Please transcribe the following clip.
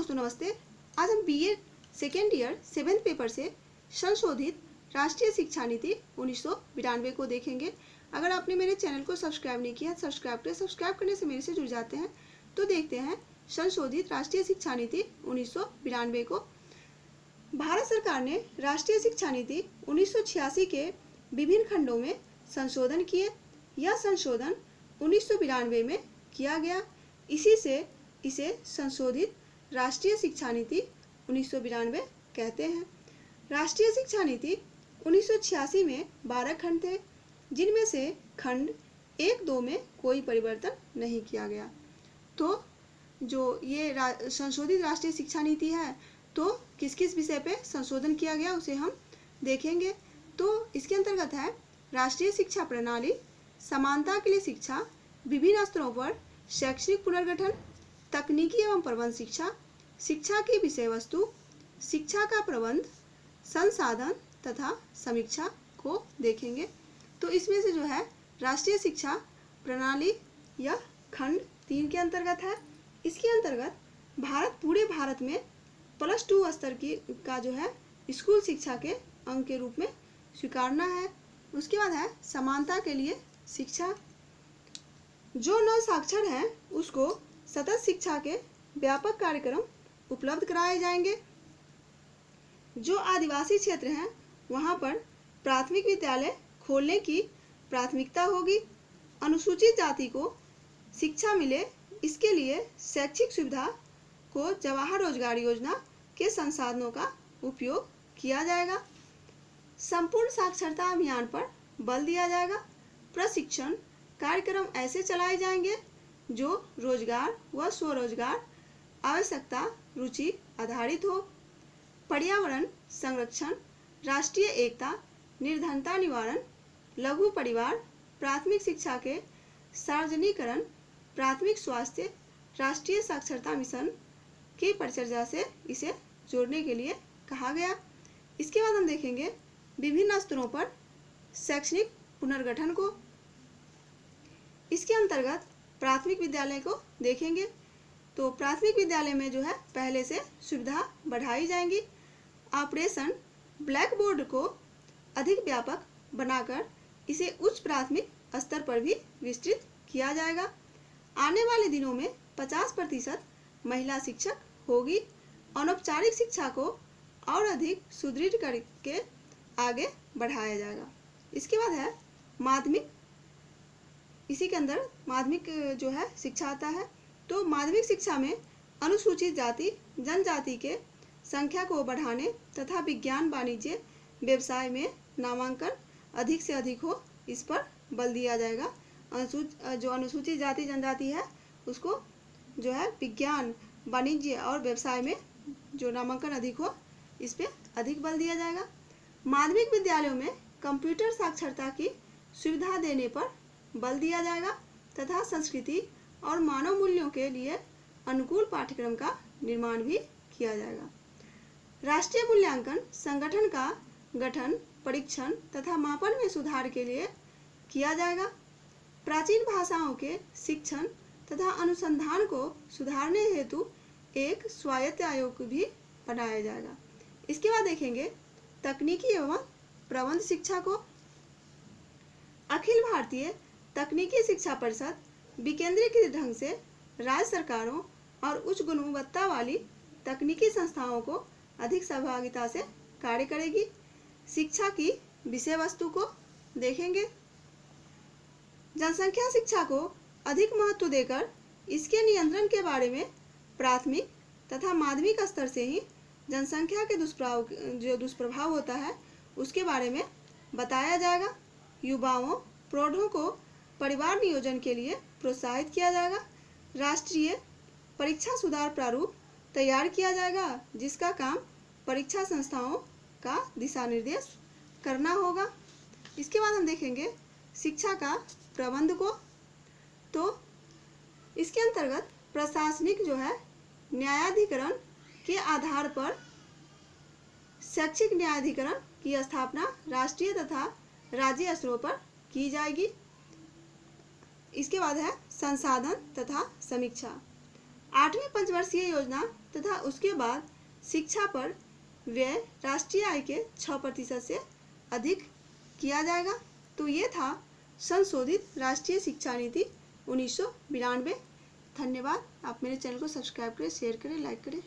दोस्तों नमस्ते। आज हम BEd second year 7th paper से संशोधित राष्ट्रीय शिक्षा नीति 1992 को देखेंगे। अगर आपने मेरे चैनल को सब्सक्राइब नहीं किया सब्सक्राइब करें। सब्सक्राइब करने से मेरे से जुड़ जाते हैं। तो देखते हैं संशोधित राष्ट्रीय शिक्षा नीति 1992 को। भारत सरकार ने राष्ट्रीय शिक्षा नीति 1986 के विभिन्न खंडों में संशोधन किए। यह संशोधन 1992 में किया गया। इसी से इसे संशोधित राष्ट्रीय शिक्षा नीति 1992 कहते हैं। राष्ट्रीय शिक्षा नीति 1986 में 12 खंड थे, जिनमें से खंड 1-2 में कोई परिवर्तन नहीं किया गया। तो जो ये संशोधित राष्ट्रीय शिक्षा नीति है, तो किस किस विषय पे संशोधन किया गया उसे हम देखेंगे। तो इसके अंतर्गत है राष्ट्रीय शिक्षा प्रणाली, समानता के लिए शिक्षा, विभिन्न स्तरों पर शैक्षणिक पुनर्गठन, तकनीकी एवं प्रबंध शिक्षा, शिक्षा की विषय वस्तु, शिक्षा का प्रबंध, संसाधन तथा समीक्षा को देखेंगे। तो इसमें से जो है राष्ट्रीय शिक्षा प्रणाली यह खंड 3 के अंतर्गत है। इसके अंतर्गत पूरे भारत में +2 स्तर का जो है स्कूल शिक्षा के अंग के रूप में स्वीकारना है। उसके बाद है समानता के लिए शिक्षा। जो नवसाक्षर हैं उसको सतत शिक्षा के व्यापक कार्यक्रम उपलब्ध कराए जाएंगे। जो आदिवासी क्षेत्र हैं वहाँ पर प्राथमिक विद्यालय खोलने की प्राथमिकता होगी। अनुसूचित जाति को शिक्षा मिले, इसके लिए शैक्षिक सुविधा को जवाहर रोजगार योजना के संसाधनों का उपयोग किया जाएगा। संपूर्ण साक्षरता अभियान पर बल दिया जाएगा। प्रशिक्षण कार्यक्रम ऐसे चलाए जाएंगे जो रोजगार व स्वरोजगार आवश्यकता रुचि आधारित हो। पर्यावरण संरक्षण, राष्ट्रीय एकता, निर्धनता निवारण, लघु परिवार, प्राथमिक शिक्षा के सार्वजनिकरण, प्राथमिक स्वास्थ्य, राष्ट्रीय साक्षरता मिशन की परिचर्या से इसे जोड़ने के लिए कहा गया। इसके बाद हम देखेंगे विभिन्न स्तरों पर शैक्षणिक पुनर्गठन को। इसके अंतर्गत प्राथमिक विद्यालय को देखेंगे। तो प्राथमिक विद्यालय में जो है पहले से सुविधा बढ़ाई जाएंगी। ऑपरेशन ब्लैक बोर्ड को अधिक व्यापक बनाकर इसे उच्च प्राथमिक स्तर पर भी विस्तृत किया जाएगा। आने वाले दिनों में 50% महिला शिक्षक होगी। अनौपचारिक शिक्षा को और अधिक सुदृढ़ करके आगे बढ़ाया जाएगा। इसके बाद है माध्यमिक। इसी के अंदर माध्यमिक जो है शिक्षा आता है। तो माध्यमिक शिक्षा में अनुसूचित जाति जनजाति के संख्या को बढ़ाने तथा विज्ञान वाणिज्य व्यवसाय में नामांकन अधिक से अधिक हो, इस पर बल दिया जाएगा। जो अनुसूचित जाति जनजाति है उसको जो है विज्ञान वाणिज्य और व्यवसाय में जो नामांकन अधिक हो, इस पर अधिक बल दिया जाएगा। माध्यमिक विद्यालयों में कंप्यूटर साक्षरता की सुविधा देने पर बल दिया जाएगा तथा संस्कृति और मानव मूल्यों के लिए अनुकूल पाठ्यक्रम का निर्माण भी किया जाएगा। राष्ट्रीय मूल्यांकन संगठन का गठन, परीक्षण तथा मापन में सुधार के लिए किया जाएगा। प्राचीन भाषाओं के शिक्षण तथा अनुसंधान को सुधारने हेतु एक स्वायत्त आयोग भी बनाया जाएगा। इसके बाद देखेंगे तकनीकी एवं प्रबंध शिक्षा को। अखिल भारतीय तकनीकी शिक्षा परिषद विकेंद्रीकृत ढंग से राज्य सरकारों और उच्च गुणवत्ता वाली तकनीकी संस्थाओं को अधिक सहभागिता से कार्य करेगी। शिक्षा की विषय वस्तु को देखेंगे। जनसंख्या शिक्षा को अधिक महत्व देकर इसके नियंत्रण के बारे में प्राथमिक तथा माध्यमिक स्तर से ही जनसंख्या के दुष्प्रभाव होता है उसके बारे में बताया जाएगा। युवाओं प्रौढ़ों को परिवार नियोजन के लिए प्रोत्साहित किया जाएगा। राष्ट्रीय परीक्षा सुधार प्रारूप तैयार किया जाएगा, जिसका काम परीक्षा संस्थाओं का दिशा निर्देश करना होगा। इसके बाद हम देखेंगे शिक्षा का प्रबंध को। तो इसके अंतर्गत प्रशासनिक जो है न्यायाधिकरण के आधार पर शैक्षिक न्यायाधिकरण की स्थापना राष्ट्रीय तथा राज्य स्तरों पर की जाएगी। इसके बाद है संसाधन तथा समीक्षा। 8वीं पंचवर्षीय योजना तथा उसके बाद शिक्षा पर व्यय राष्ट्रीय आय के 6% से अधिक किया जाएगा। तो ये था संशोधित राष्ट्रीय शिक्षा नीति 1992। धन्यवाद। आप मेरे चैनल को सब्सक्राइब करें, शेयर करें, लाइक करें।